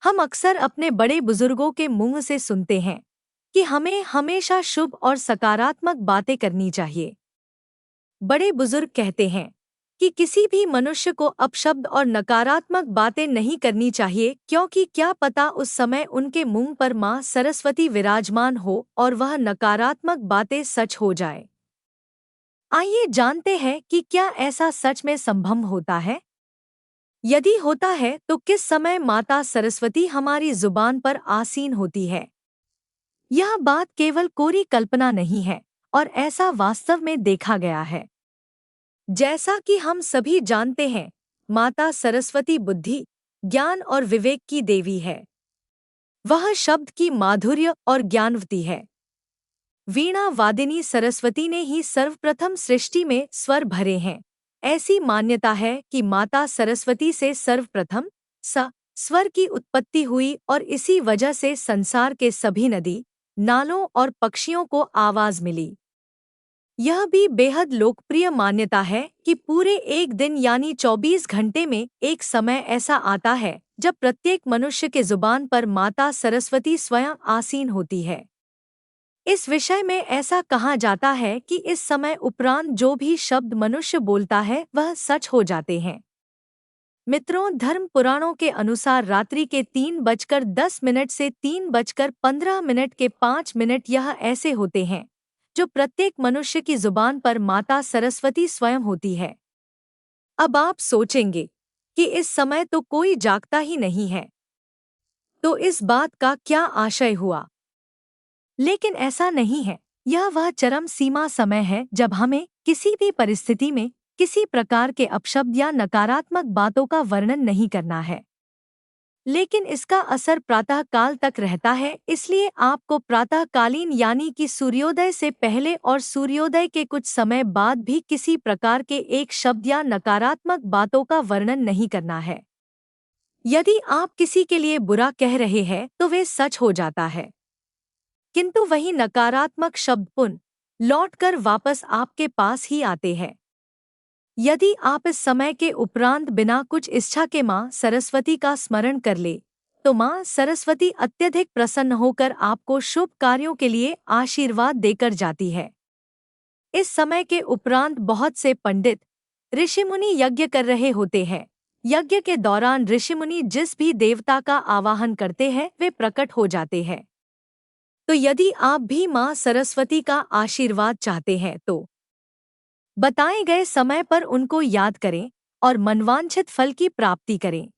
हम अक्सर अपने बड़े बुजुर्गों के मुंह से सुनते हैं कि हमें हमेशा शुभ और सकारात्मक बातें करनी चाहिए। बड़े बुजुर्ग कहते हैं कि किसी भी मनुष्य को अपशब्द और नकारात्मक बातें नहीं करनी चाहिए, क्योंकि क्या पता उस समय उनके मुंह पर मां सरस्वती विराजमान हो और वह नकारात्मक बातें सच हो जाए। आइए जानते हैं कि क्या ऐसा सच में संभव होता है। यदि होता है तो किस समय माता सरस्वती हमारी जुबान पर आसीन होती है। यह बात केवल कोरी कल्पना नहीं है और ऐसा वास्तव में देखा गया है। जैसा कि हम सभी जानते हैं, माता सरस्वती बुद्धि, ज्ञान और विवेक की देवी है। वह शब्द की माधुर्य और ज्ञानवती है। वीणा वादिनी सरस्वती ने ही सर्वप्रथम सृष्टि में स्वर भरे हैं। ऐसी मान्यता है कि माता सरस्वती से सर्वप्रथम स स्वर की उत्पत्ति हुई और इसी वजह से संसार के सभी नदी, नालों और पक्षियों को आवाज मिली। यह भी बेहद लोकप्रिय मान्यता है कि पूरे एक दिन यानी 24 घंटे में एक समय ऐसा आता है जब प्रत्येक मनुष्य के जुबान पर माता सरस्वती स्वयं आसीन होती है। इस विषय में ऐसा कहा जाता है कि इस समय उपरांत जो भी शब्द मनुष्य बोलता है वह सच हो जाते हैं। मित्रों, धर्म पुराणों के अनुसार रात्रि के 3:10 से 3:15 के 5 मिनट यह ऐसे होते हैं जो प्रत्येक मनुष्य की जुबान पर माता सरस्वती स्वयं होती है। अब आप सोचेंगे कि इस समय तो कोई जागता ही नहीं है, तो इस बात का क्या आशय हुआ। लेकिन ऐसा नहीं है। यह वह चरम सीमा समय है जब हमें किसी भी परिस्थिति में किसी प्रकार के अपशब्द या नकारात्मक बातों का वर्णन नहीं करना है। लेकिन इसका असर प्रातः काल तक रहता है, इसलिए आपको प्रातःकालीन यानी कि सूर्योदय से पहले और सूर्योदय के कुछ समय बाद भी किसी प्रकार के एक शब्द या नकारात्मक बातों का वर्णन नहीं करना है। यदि आप किसी के लिए बुरा कह रहे हैं तो वे सच हो जाता है, किंतु वही नकारात्मक शब्द पुनः लौटकर वापस आपके पास ही आते हैं। यदि आप इस समय के उपरांत बिना कुछ इच्छा के मां सरस्वती का स्मरण कर ले, तो मां सरस्वती अत्यधिक प्रसन्न होकर आपको शुभ कार्यों के लिए आशीर्वाद देकर जाती है। इस समय के उपरांत बहुत से पंडित ऋषिमुनि यज्ञ कर रहे होते हैं। यज्ञ के दौरान ऋषिमुनि जिस भी देवता का आवाहन करते हैं वे प्रकट हो जाते हैं। तो यदि आप भी मां सरस्वती का आशीर्वाद चाहते हैं तो बताए गए समय पर उनको याद करें और मनवांछित फल की प्राप्ति करें।